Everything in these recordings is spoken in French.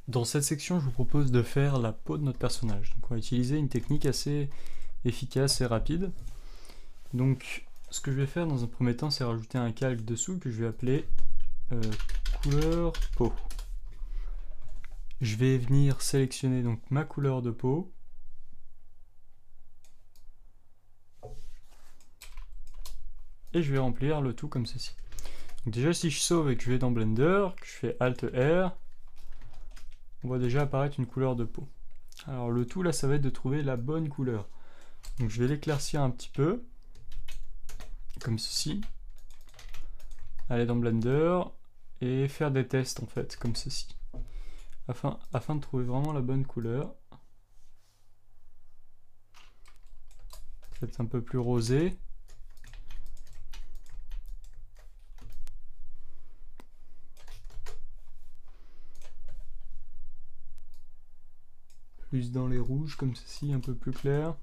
Dans cette section, je vous propose de faire la peau de notre personnage. Donc on va utiliser une technique assez efficace et rapide. Donc ce que je vais faire dans un premier temps, c'est rajouter un calque dessous que je vais appeler couleur peau. Je vais venir sélectionner donc ma couleur de peau. Et je vais remplir le tout comme ceci. Donc déjà, si je sauve et que je vais dans Blender, que je fais Alt R, on voit déjà apparaître une couleur de peau. Alors le tout là, ça va être de trouver la bonne couleur. Donc je vais l'éclaircir un petit peu, comme ceci. Aller dans Blender et faire des tests en fait, comme ceci. Afin de trouver vraiment la bonne couleur. Peut-être un peu plus rosé. Plus dans les rouges, comme ceci, un peu plus clair.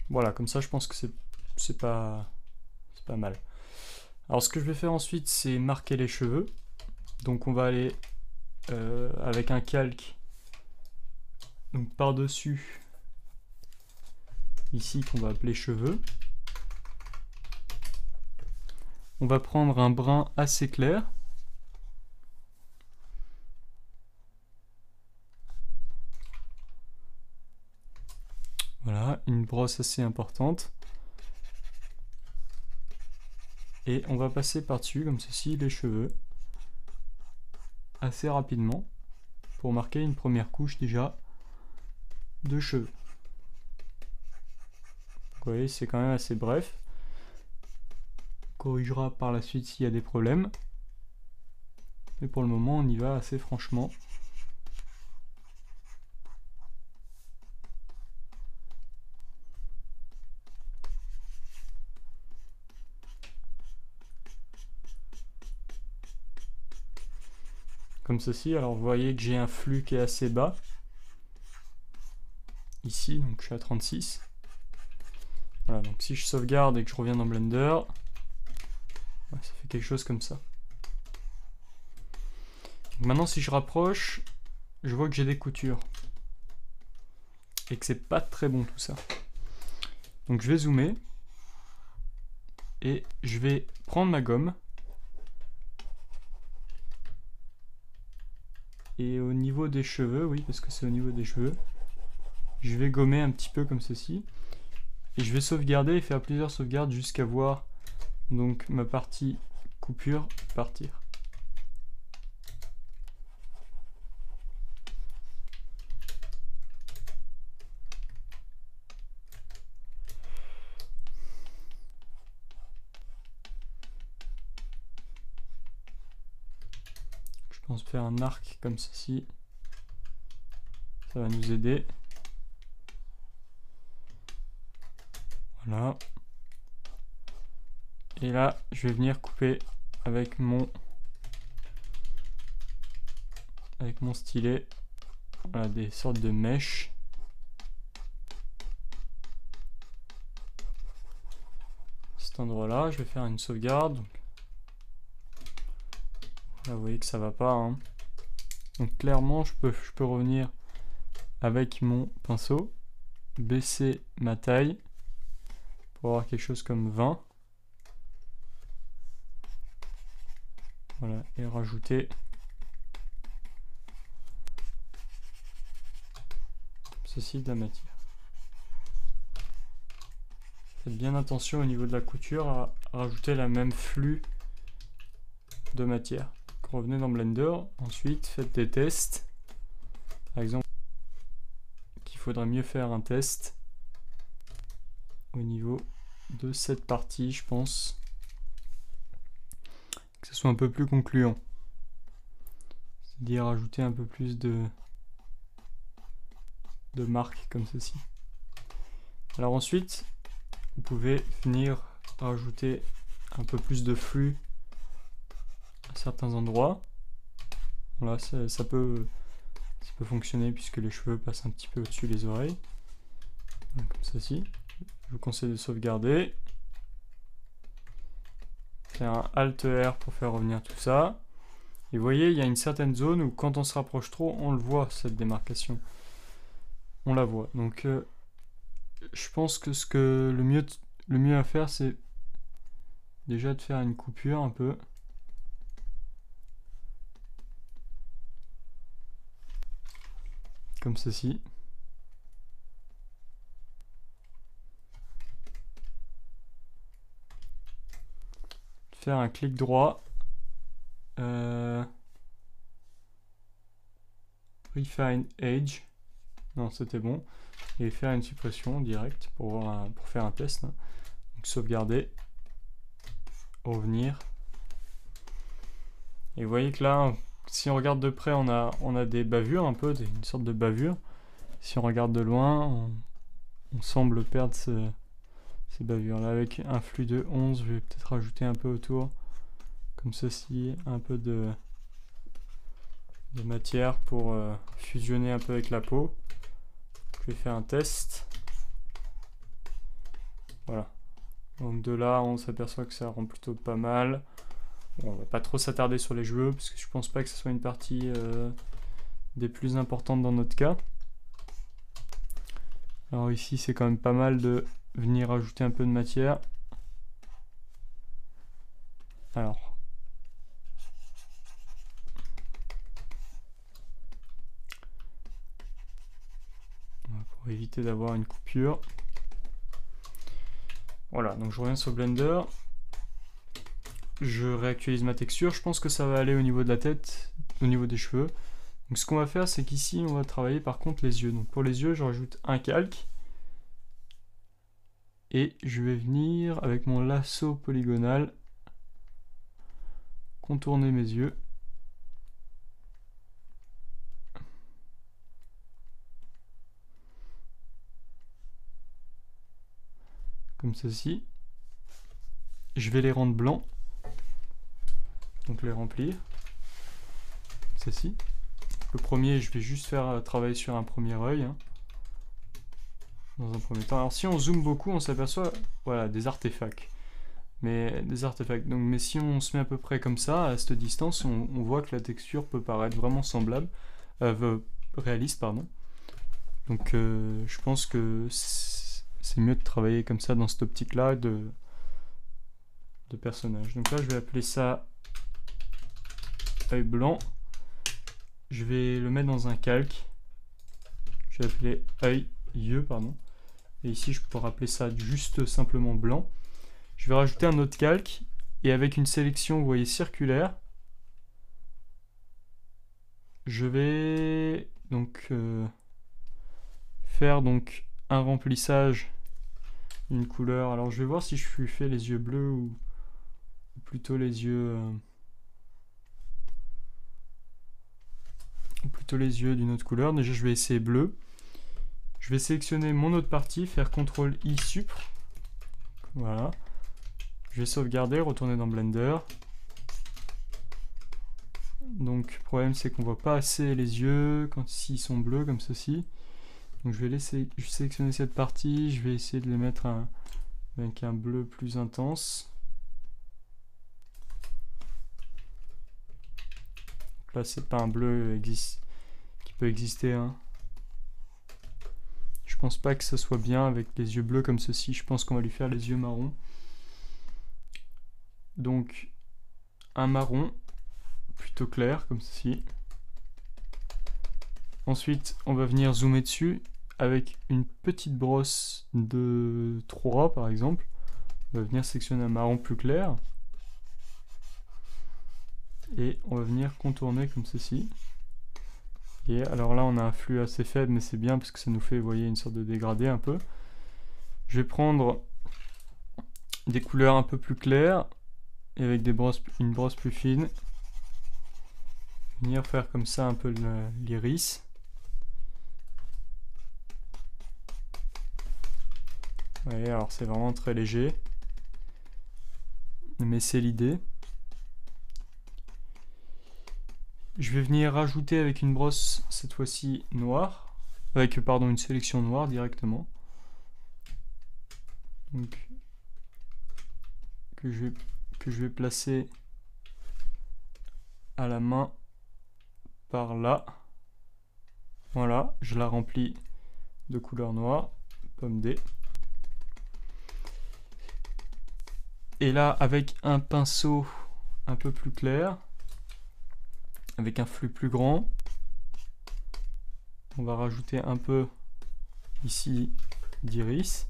Voilà, comme ça je pense que c'est pas mal. Alors ce que je vais faire ensuite, c'est marquer les cheveux. Donc on va aller avec un calque, donc par-dessus, ici, qu'on va appeler cheveux. On va prendre un brun assez clair. Voilà, une brosse assez importante. Et on va passer par-dessus, comme ceci, les cheveux. Assez rapidement. Pour marquer une première couche déjà de cheveux. Vous voyez, c'est quand même assez bref. On corrigera par la suite s'il y a des problèmes. Mais pour le moment, on y va assez franchement. Comme ceci. Alors vous voyez que j'ai un flux qui est assez bas. Ici, donc je suis à 36. Voilà, donc si je sauvegarde et que je reviens dans Blender, ça fait quelque chose comme ça. Donc maintenant, si je rapproche, je vois que j'ai des coutures. Et que c'est pas très bon tout ça. Donc je vais zoomer. Et je vais prendre ma gomme. Et au niveau des cheveux, oui, parce que c'est au niveau des cheveux, je vais gommer un petit peu comme ceci. Et je vais sauvegarder et faire plusieurs sauvegardes jusqu'à voir donc ma partie coupure partir. Je pense faire un arc comme ceci. Ça va nous aider. Voilà. Et là, je vais venir couper avec mon stylet, voilà, des sortes de mèches. À cet endroit-là, je vais faire une sauvegarde. Là, vous voyez que ça va pas, hein. Donc clairement, je peux revenir avec mon pinceau, baisser ma taille pour avoir quelque chose comme 20. Voilà, et rajouter ceci de la matière. Faites bien attention au niveau de la couture à rajouter la même flux de matière. Donc, revenez dans Blender, ensuite faites des tests. Par exemple, qu'il faudrait mieux faire un test au niveau de cette partie, je pense. Que ce soit un peu plus concluant. C'est-à-dire ajouter un peu plus de marques comme ceci. Alors ensuite, vous pouvez venir rajouter un peu plus de flux à certains endroits. Voilà, ça peut fonctionner puisque les cheveux passent un petit peu au-dessus des oreilles. Comme ceci. Je vous conseille de sauvegarder. faire un Alt R pour faire revenir tout ça. Et vous voyez, il y a une certaine zone où quand on se rapproche trop, on le voit, cette démarcation. On la voit. Donc je pense que le mieux à faire, c'est déjà de faire une coupure un peu. Comme ceci. Faire un clic droit. Refine Edge. Non, c'était bon. Et faire une suppression directe pour faire un test. Donc sauvegarder. Revenir. Et vous voyez que là, si on regarde de près, on a des bavures un peu, une sorte de bavure. Si on regarde de loin, on semble perdre ces bavures. Là, avec un flux de 11, je vais peut-être rajouter un peu autour, comme ceci, un peu de matière pour fusionner un peu avec la peau. Je vais faire un test. Voilà. Donc de là, on s'aperçoit que ça rend plutôt pas mal. Bon, on va pas trop s'attarder sur les jeux, parce que je pense pas que ce soit une partie des plus importantes dans notre cas. Alors ici, c'est quand même pas mal de venir ajouter un peu de matière. Alors. Pour éviter d'avoir une coupure. Voilà, donc je reviens sur Blender. Je réactualise ma texture. Je pense que ça va aller au niveau de la tête, au niveau des cheveux. Donc ce qu'on va faire, c'est qu'ici, on va travailler par contre les yeux. Donc pour les yeux, je rajoute un calque. Et je vais venir, avec mon lasso polygonal, contourner mes yeux. Comme ceci. Je vais les rendre blancs. Donc les remplir. Ceci. Le premier, je vais juste faire travailler sur un premier œil. Hein, dans un premier temps. Alors si on zoome beaucoup, on s'aperçoit, voilà, des artefacts. Mais si on se met à peu près comme ça, à cette distance, on voit que la texture peut paraître vraiment semblable, réaliste, pardon. Donc je pense que c'est mieux de travailler comme ça dans cette optique-là de personnage. Donc là, je vais appeler ça œil blanc. Je vais le mettre dans un calque. Je vais appeler yeux, pardon. Et ici, je pourrais appeler ça juste simplement blanc. Je vais rajouter un autre calque. Et avec une sélection, vous voyez, circulaire, je vais donc faire donc un remplissage d'une couleur. Alors, je vais voir si je fais les yeux bleus ou plutôt les yeux... plutôt les yeux d'une autre couleur. Déjà, je vais essayer bleu. Je vais sélectionner mon autre partie, faire CTRL-I supr. Voilà. Je vais sauvegarder, retourner dans Blender. Donc, le problème, c'est qu'on voit pas assez les yeux quand ils sont bleus, comme ceci. Donc, je vais sélectionner cette partie. Je vais essayer de les mettre avec un bleu plus intense. Donc là, c'est pas un bleu qui peut exister, hein. Je pense pas que ça soit bien avec les yeux bleus comme ceci. Je pense qu'on va lui faire les yeux marrons. Donc un marron plutôt clair comme ceci. Ensuite, on va venir zoomer dessus avec une petite brosse de 3 par exemple. On va venir sélectionner un marron plus clair. Et on va venir contourner comme ceci. Et alors là, on a un flux assez faible, mais c'est bien parce que ça nous fait, vous voyez, une sorte de dégradé un peu. Je vais prendre des couleurs un peu plus claires et avec une brosse plus fine. Venir faire comme ça un peu l'iris. Vous voyez, alors c'est vraiment très léger. Mais c'est l'idée. Je vais venir rajouter avec une brosse, cette fois-ci noire, avec une sélection noire directement. Donc, que que je vais placer à la main par là. Voilà, je la remplis de couleur noire, pomme D. Et là, avec un pinceau un peu plus clair, avec un flux plus grand, on va rajouter un peu ici d'iris.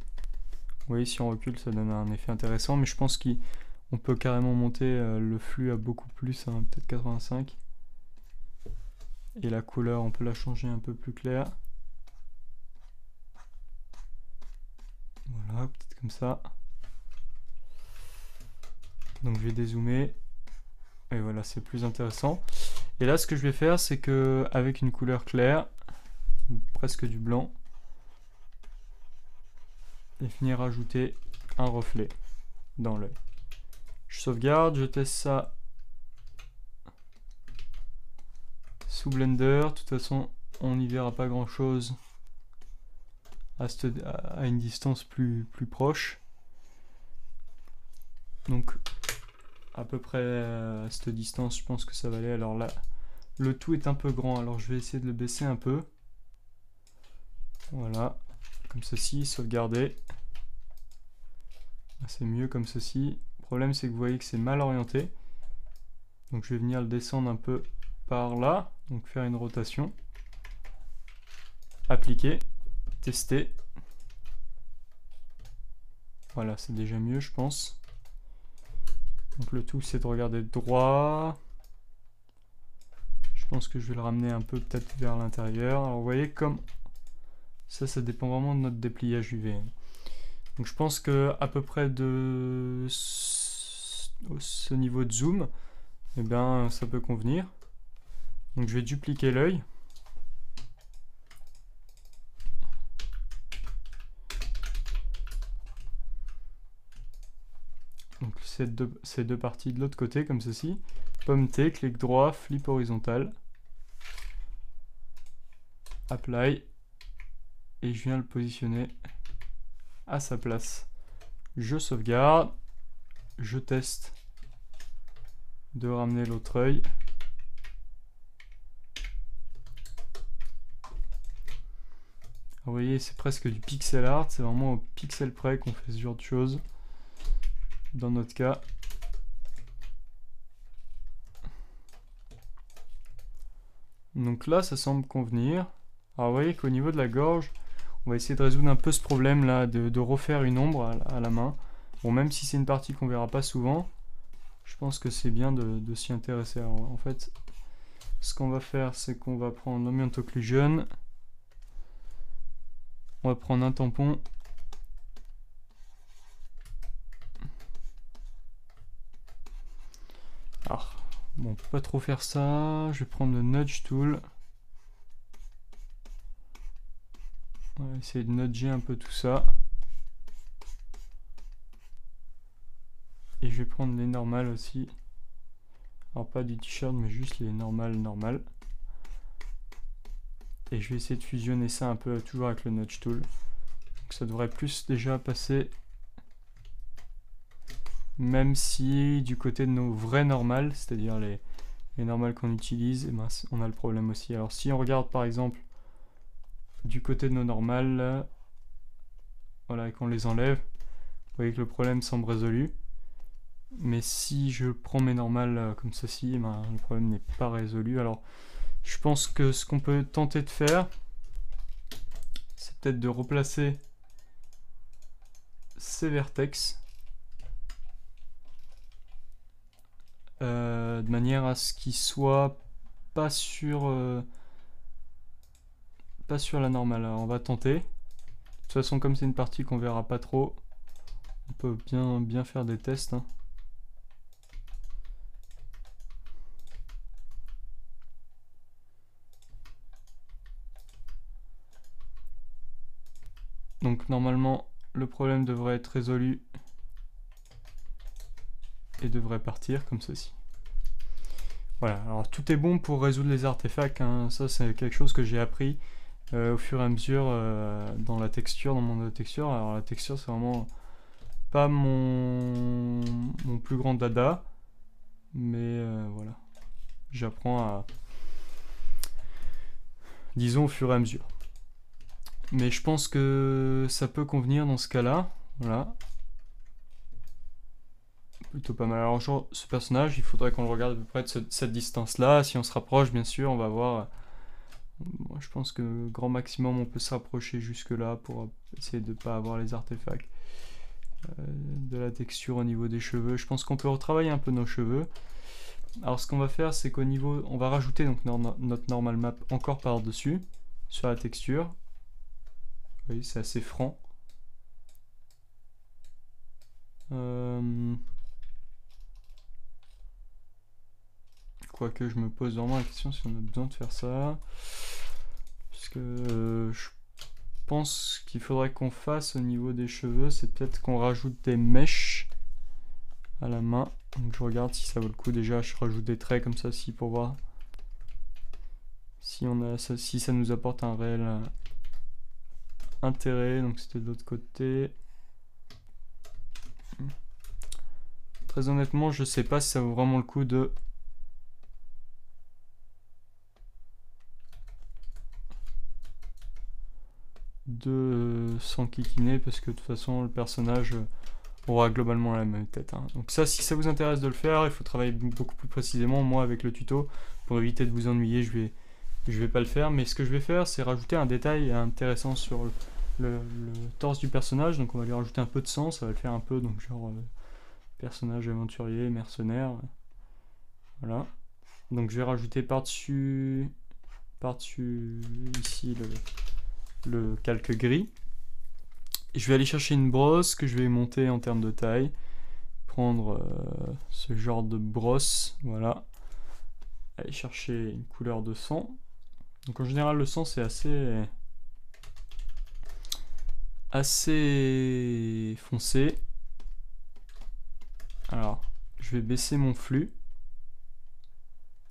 Vous voyez, si on recule, ça donne un effet intéressant, mais je pense qu'on peut carrément monter le flux à beaucoup plus, hein, peut-être 85. Et la couleur, on peut la changer un peu plus claire. Voilà, peut-être comme ça. Donc je vais dézoomer. Et voilà, c'est plus intéressant. Et là, ce que je vais faire, c'est que avec une couleur claire, presque du blanc, et venir rajouter un reflet dans l'œil. Je sauvegarde, je teste ça sous Blender. De toute façon, on n'y verra pas grand chose à une distance plus proche. Donc à peu près à cette distance, je pense que ça va aller. Alors là, le tout est un peu grand, alors je vais essayer de le baisser un peu. Voilà, comme ceci, sauvegarder. C'est mieux comme ceci. Le problème, c'est que vous voyez que c'est mal orienté. Donc je vais venir le descendre un peu par là, donc faire une rotation. Appliquer, tester. Voilà, c'est déjà mieux, je pense. Donc le tout, c'est de regarder droit. Je pense que je vais le ramener un peu peut-être vers l'intérieur. Alors vous voyez comme ça dépend vraiment de notre dépliage UV. Donc je pense que à peu près de ce niveau de zoom, eh bien, ça peut convenir. Donc je vais dupliquer l'œil. Donc ces deux parties de l'autre côté comme ceci. Pomme T, clic droit, flip horizontal. Apply. Et je viens le positionner à sa place. Je sauvegarde. Je teste de ramener l'autre œil. Vous voyez, c'est presque du pixel art. C'est vraiment au pixel près qu'on fait ce genre de choses. Dans notre cas. Donc là, ça semble convenir. Alors vous voyez qu'au niveau de la gorge, on va essayer de résoudre un peu ce problème là, de refaire une ombre à la main. Bon, même si c'est une partie qu'on verra pas souvent, je pense que c'est bien de s'y intéresser. Alors, en fait, ce qu'on va faire, c'est qu'on va prendre l'ambient occlusion. On va prendre un tampon. Alors, bon, on peut pas trop faire ça. Je vais prendre le nudge tool. On va essayer de nudger un peu tout ça. Et je vais prendre les normales aussi. Alors pas du t-shirt, mais juste les normales. Et je vais essayer de fusionner ça un peu, toujours avec le nudge tool. Donc ça devrait plus déjà passer. Même si du côté de nos vrais normales, c'est-à-dire les normales qu'on utilise, eh ben, on a le problème aussi. Alors si on regarde par exemple du côté de nos normales, voilà, et qu'on les enlève, vous voyez que le problème semble résolu. Mais si je prends mes normales comme ceci, ben, le problème n'est pas résolu. Alors je pense que ce qu'on peut tenter de faire, c'est peut-être de replacer ces vertex de manière à ce qu'ils soient pas sur la normale. Alors on va tenter. De toute façon, comme c'est une partie qu'on verra pas trop, on peut bien faire des tests, hein. Donc normalement le problème devrait être résolu et devrait partir comme ceci. Voilà, alors tout est bon pour résoudre les artefacts, hein. Ça c'est quelque chose que j'ai appris au fur et à mesure dans la texture, dans mon texture. Alors la texture c'est vraiment pas mon plus grand dada, mais voilà, j'apprends à, disons, au fur et à mesure. Mais je pense que ça peut convenir dans ce cas-là, voilà. Plutôt pas mal. Alors genre, ce personnage, il faudrait qu'on le regarde à peu près de cette distance-là. Si on se rapproche, bien sûr, on va voir. Moi, je pense que grand maximum, on peut se rapprocher jusque-là pour essayer de ne pas avoir les artefacts. De la texture au niveau des cheveux. Je pense qu'on peut retravailler un peu nos cheveux. Alors ce qu'on va faire, c'est qu'au niveau... On va rajouter donc notre normal map encore par-dessus, sur la texture. Vous voyez, c'est assez franc. Quoique je me pose vraiment la question si on a besoin de faire ça. Parce que je pense qu'il faudrait qu'on fasse au niveau des cheveux, c'est peut-être qu'on rajoute des mèches à la main. Donc je regarde si ça vaut le coup. Déjà, je rajoute des traits comme ça si pour voir si si ça nous apporte un réel intérêt. Donc c'était de l'autre côté. Très honnêtement, je sais pas si ça vaut vraiment le coup de s'enquiquiner, parce que de toute façon le personnage aura globalement la même tête, hein. Donc ça, si ça vous intéresse de le faire, il faut travailler beaucoup plus précisément. Moi, avec le tuto, pour éviter de vous ennuyer, je vais pas le faire. Mais ce que je vais faire, c'est rajouter un détail intéressant sur le torse du personnage. Donc on va lui rajouter un peu de sang, ça va le faire un peu, donc genre personnage aventurier, mercenaire, voilà. Donc je vais rajouter par-dessus ici le calque gris. Et je vais aller chercher une brosse que je vais monter en termes de taille. Prendre ce genre de brosse, voilà. Aller chercher une couleur de sang. Donc en général le sang c'est assez foncé. Alors je vais baisser mon flux.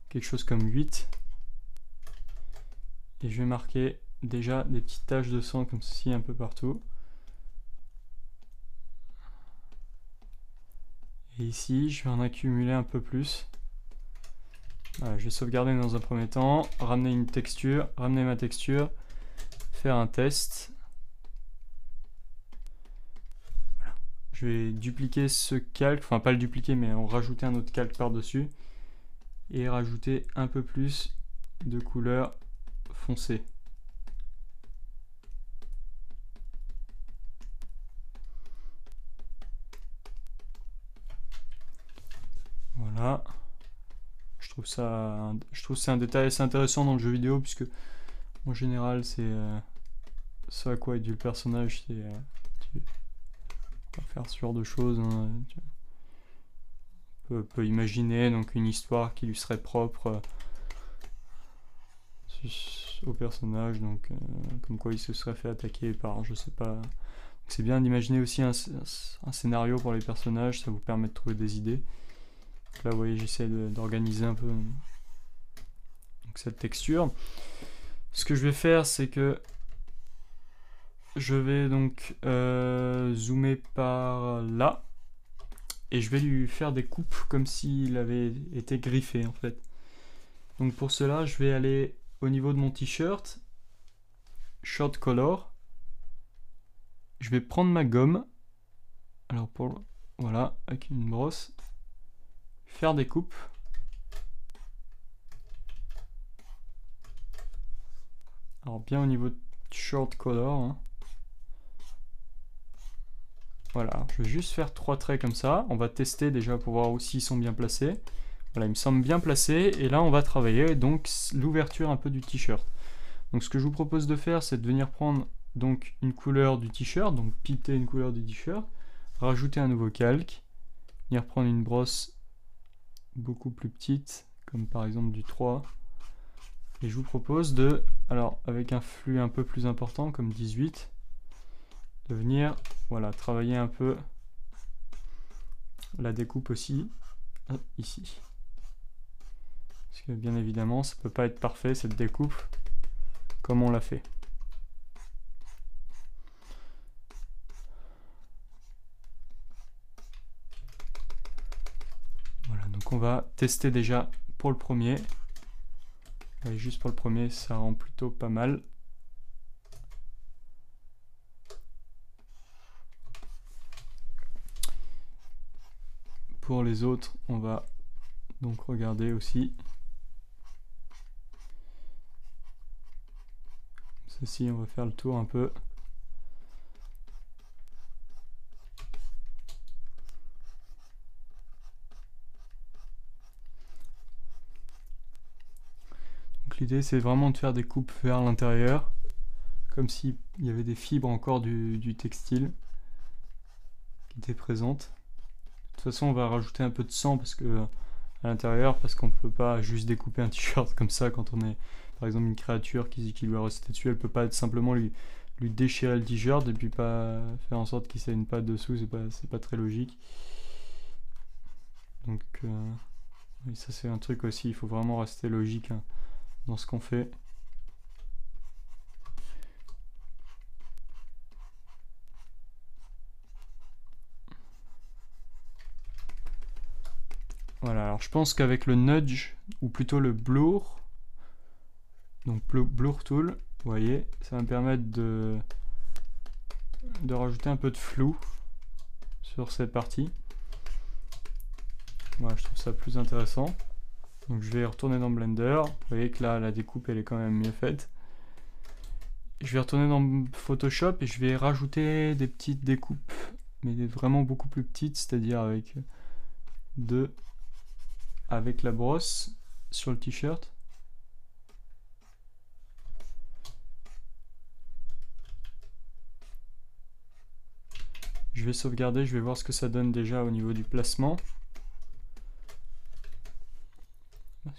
Quelque chose comme 8. Et je vais marquer déjà des petites taches de sang comme ceci un peu partout. Et ici, je vais en accumuler un peu plus. Voilà, je vais sauvegarder dans un premier temps, ramener ma texture, faire un test. Voilà. Je vais dupliquer ce calque, enfin pas le dupliquer, mais en rajouter un autre calque par-dessus. Et rajouter un peu plus de couleur foncée. Voilà. Je trouve c'est un détail assez intéressant dans le jeu vidéo, puisque en général c'est ce à quoi est dû le personnage, c'est faire ce genre de choses, hein. On peut imaginer donc une histoire qui lui serait propre au personnage, donc comme quoi il se serait fait attaquer par je sais pas. C'est bien d'imaginer aussi un scénario pour les personnages, ça vous permet de trouver des idées. Donc là vous voyez, j'essaie d'organiser un peu donc, cette texture. Ce que je vais faire, c'est que je vais donc zoomer par là et je vais lui faire des coupes comme s'il avait été griffé en fait. Donc pour cela, je vais aller au niveau de mon t-shirt, short color. Je vais prendre ma gomme. Alors voilà, avec une brosse, faire des coupes. Alors bien au niveau de short color, hein. Voilà, je vais juste faire 3 traits comme ça. On va tester déjà pour voir aussi ils sont bien placés. Voilà, il me semble bien placé. Et là, on va travailler donc l'ouverture un peu du t-shirt. Donc ce que je vous propose de faire, c'est de venir prendre donc une couleur du t-shirt, donc piquer une couleur du t-shirt, rajouter un nouveau calque, venir prendre une brosse beaucoup plus petite, comme par exemple du 3. Et je vous propose de, alors avec un flux un peu plus important, comme 18, de venir voilà, travailler un peu la découpe aussi, ici. Parce que bien évidemment, ça peut pas être parfait cette découpe, comme on l'a fait. on va tester déjà pour le premier. Et juste pour le premier, ça rend plutôt pas mal. Pour les autres, on va donc regarder aussi. Ceci, on va faire le tour un peu. Donc l'idée, c'est vraiment de faire des coupes vers l'intérieur, comme s'il y avait des fibres encore du textile qui étaient présentes. De toute façon, on va rajouter un peu de sang parce que à l'intérieur, parce qu'on ne peut pas juste découper un t-shirt comme ça quand on est, par exemple, une créature qui lui a resté dessus. Elle peut pas simplement lui déchirer le t-shirt et puis pas faire en sorte qu'il saigne pas dessous. C'est pas très logique. Donc, oui, ça c'est un truc aussi. Il faut vraiment rester logique hein, dans ce qu'on fait. Voilà, alors je pense qu'avec le nudge, ou plutôt le blur, donc blur tool, vous voyez, ça va me permettre de rajouter un peu de flou sur cette partie. Voilà, je trouve ça plus intéressant. Donc je vais retourner dans Blender, vous voyez que là la découpe elle est quand même mieux faite. Je vais retourner dans Photoshop et je vais rajouter des petites découpes, mais vraiment beaucoup plus petites, c'est-à-dire avec la brosse sur le t-shirt. Je vais sauvegarder, je vais voir ce que ça donne déjà au niveau du placement.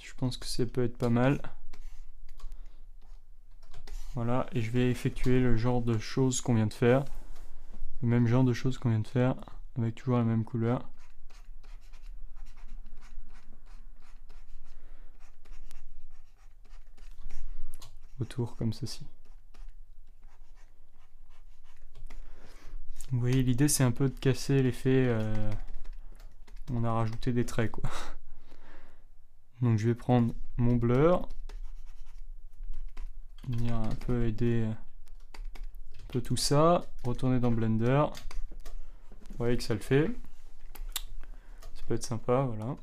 Je pense que ça peut être pas mal. Voilà, et je vais effectuer le genre de choses qu'on vient de faire. Le même genre de choses qu'on vient de faire, avec toujours la même couleur. Autour comme ceci. Vous voyez, l'idée c'est un peu de casser l'effet on a rajouté des traits quoi. Donc je vais prendre mon blur, venir un peu aider un peu tout ça, retourner dans Blender. Vous voyez que ça le fait. Ça peut être sympa, voilà.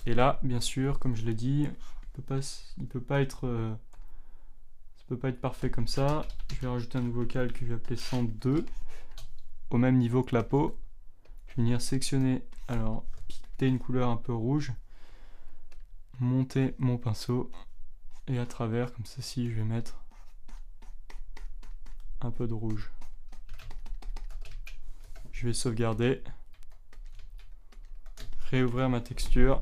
Et là, bien sûr, comme je l'ai dit, il peut pas être parfait comme ça. Je vais rajouter un nouveau calque que je vais appeler 102, au même niveau que la peau. Je vais venir sélectionner, alors, piquer une couleur un peu rouge, monter mon pinceau, et à travers, comme ceci, je vais mettre un peu de rouge. Je vais sauvegarder, réouvrir ma texture.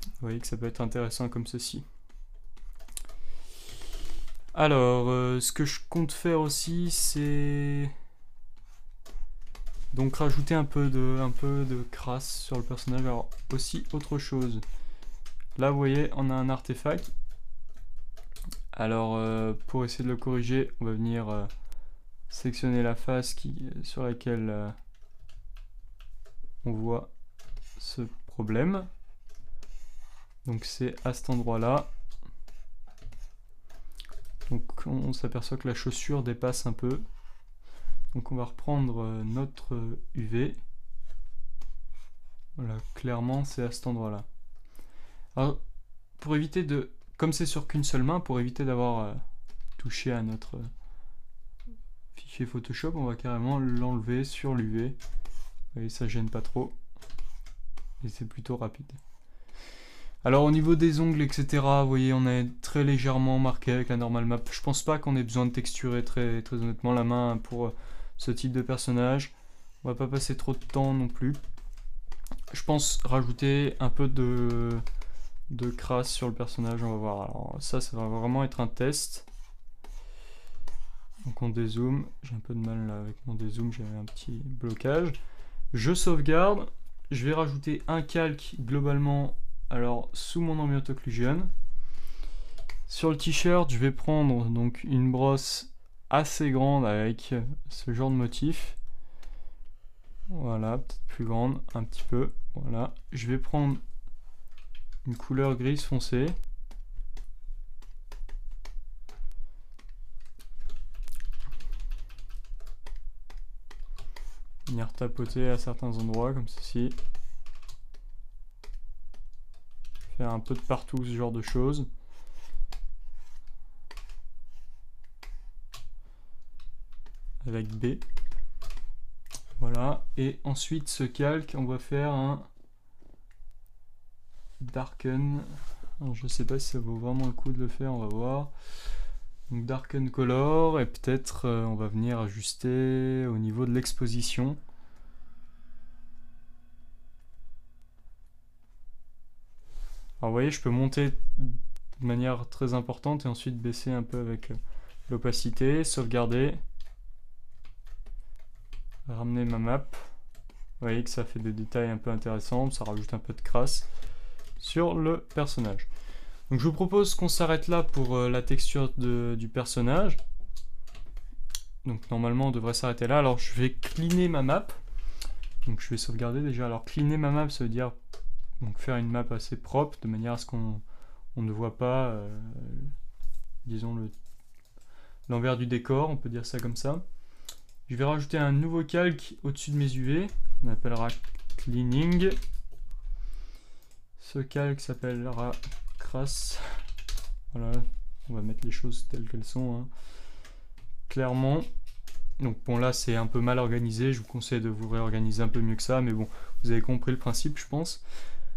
Vous voyez que ça peut être intéressant comme ceci. Alors, ce que je compte faire aussi, c'est donc rajouter un peu de crasse sur le personnage. Alors, aussi autre chose. Là, vous voyez, on a un artefact. Alors, pour essayer de le corriger, on va venir sélectionner la face sur laquelle on voit ce problème. Donc, c'est à cet endroit-là. Donc, on s'aperçoit que la chaussure dépasse un peu. Donc, on va reprendre notre UV. Voilà, clairement, c'est à cet endroit-là. Alors, pour éviter de... Comme c'est sur qu'une seule main, pour éviter d'avoir touché à notre fichier Photoshop, on va carrément l'enlever sur l'UV. Et ça gêne pas trop. Et c'est plutôt rapide. Alors au niveau des ongles, etc., vous voyez, on est très légèrement marqué avec la normal map. Je pense pas qu'on ait besoin de texturer très honnêtement la main pour ce type de personnage. On va pas passer trop de temps non plus. Je pense rajouter un peu de crasse sur le personnage, on va voir. Alors ça va vraiment être un test. Donc on dézoome, j'ai un peu de mal là avec mon dézoom, j'ai un petit blocage. Je sauvegarde, je vais rajouter un calque globalement, alors sous mon ambient occlusion. Sur le t-shirt, je vais prendre donc une brosse assez grande avec ce genre de motif. Voilà, peut-être plus grande, un petit peu. Voilà, je vais prendre une couleur grise foncée. Venir tapoter à certains endroits comme ceci. Faire un peu de partout ce genre de choses. Avec B. Voilà, et ensuite ce calque, on va faire un darken. Alors, je sais pas si ça vaut vraiment le coup de le faire, on va voir. Donc darken color, et peut-être on va venir ajuster au niveau de l'exposition. Alors vous voyez, je peux monter de manière très importante et ensuite baisser un peu avec l'opacité, sauvegarder, ramener ma map. Vous voyez que ça fait des détails un peu intéressants, ça rajoute un peu de crasse sur le personnage. Donc je vous propose qu'on s'arrête là pour la texture du personnage. Donc normalement on devrait s'arrêter là. Alors je vais cleaner ma map. Donc je vais sauvegarder déjà. Alors cleaner ma map, ça veut dire donc faire une map assez propre, de manière à ce qu'on ne voit pas, disons, l'envers du décor, on peut dire ça comme ça. Je vais rajouter un nouveau calque au-dessus de mes UV, on appellera cleaning. Ce calque s'appellera crasse. Voilà, on va mettre les choses telles qu'elles sont, hein. Clairement. Donc bon, là c'est un peu mal organisé, je vous conseille de vous réorganiser un peu mieux que ça, mais bon, vous avez compris le principe, je pense.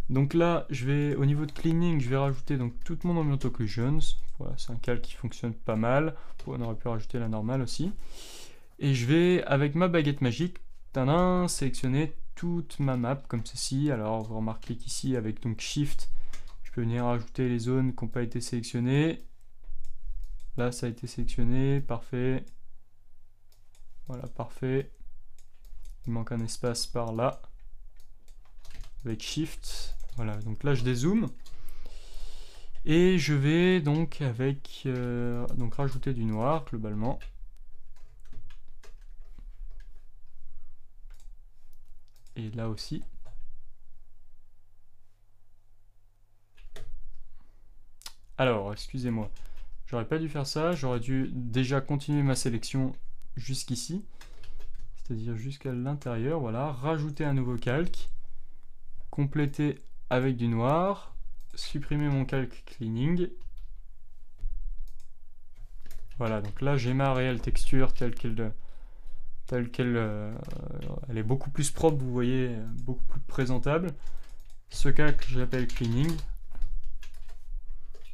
Donc là, je vais, au niveau de cleaning, je vais rajouter donc toute mon ambient occlusions. Voilà, c'est un calque qui fonctionne pas mal. On aurait pu rajouter la normale aussi. Et je vais, avec ma baguette magique, sélectionner toute ma map comme ceci. Alors, vous remarquez qu'ici, avec donc Shift, je peux venir rajouter les zones qui n'ont pas été sélectionnées. Là, ça a été sélectionné, parfait. Voilà, parfait. Il manque un espace par là. Avec Shift. Voilà, donc là je dézoome. Et je vais donc avec donc rajouter du noir globalement. Et là aussi. Alors, excusez-moi. J'aurais pas dû faire ça. J'aurais dû déjà continuer ma sélection jusqu'ici. C'est-à-dire jusqu'à l'intérieur. Voilà. Rajouter un nouveau calque. Compléter avec du noir. Supprimer mon calque cleaning. Voilà, donc là j'ai ma réelle texture telle qu'elle elle est beaucoup plus propre, vous voyez, beaucoup plus présentable. Ce calque je l'appelle cleaning.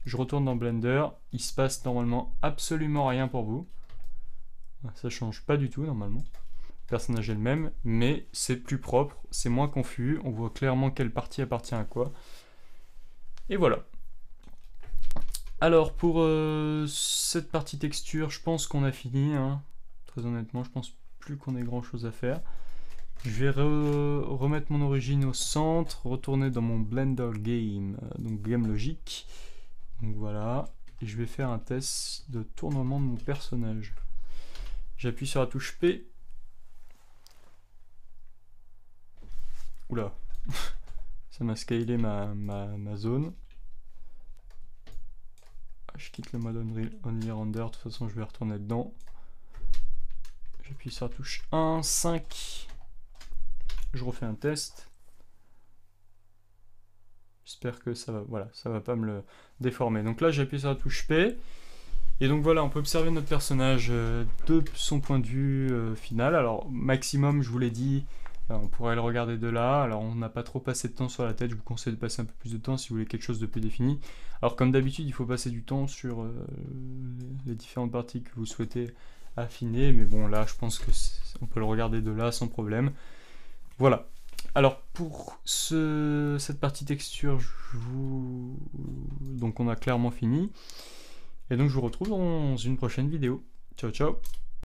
Je retourne dans Blender, il se passe normalement absolument rien pour vous. Ça change pas du tout normalement. Le personnage est le même, mais c'est plus propre, c'est moins confus, on voit clairement quelle partie appartient à quoi. Et voilà. Alors pour cette partie texture, je pense qu'on a fini, hein. Très honnêtement, je pense plus qu'on ait grand chose à faire. Je vais remettre mon origine au centre, retourner dans mon Blender Game, donc Game Logic. Donc voilà, et je vais faire un test de tournement de mon personnage. J'appuie sur la touche P. Oula, ça m'a scalé ma zone. Je quitte le mode Only Render, de toute façon je vais retourner dedans. J'appuie sur la touche 1, 5. Je refais un test. J'espère que ça va, voilà, ça va pas me le déformer. Donc là j'appuie sur la touche P. Et donc voilà, on peut observer notre personnage de son point de vue final. Alors maximum, je vous l'ai dit, on pourrait le regarder de là. Alors on n'a pas trop passé de temps sur la tête, je vous conseille de passer un peu plus de temps si vous voulez quelque chose de plus défini. Alors comme d'habitude, il faut passer du temps sur les différentes parties que vous souhaitez affiner. Mais bon là, je pense que on peut le regarder de là sans problème. Voilà. Alors pour cette partie texture, donc on a clairement fini. Et donc je vous retrouve dans une prochaine vidéo. Ciao ciao.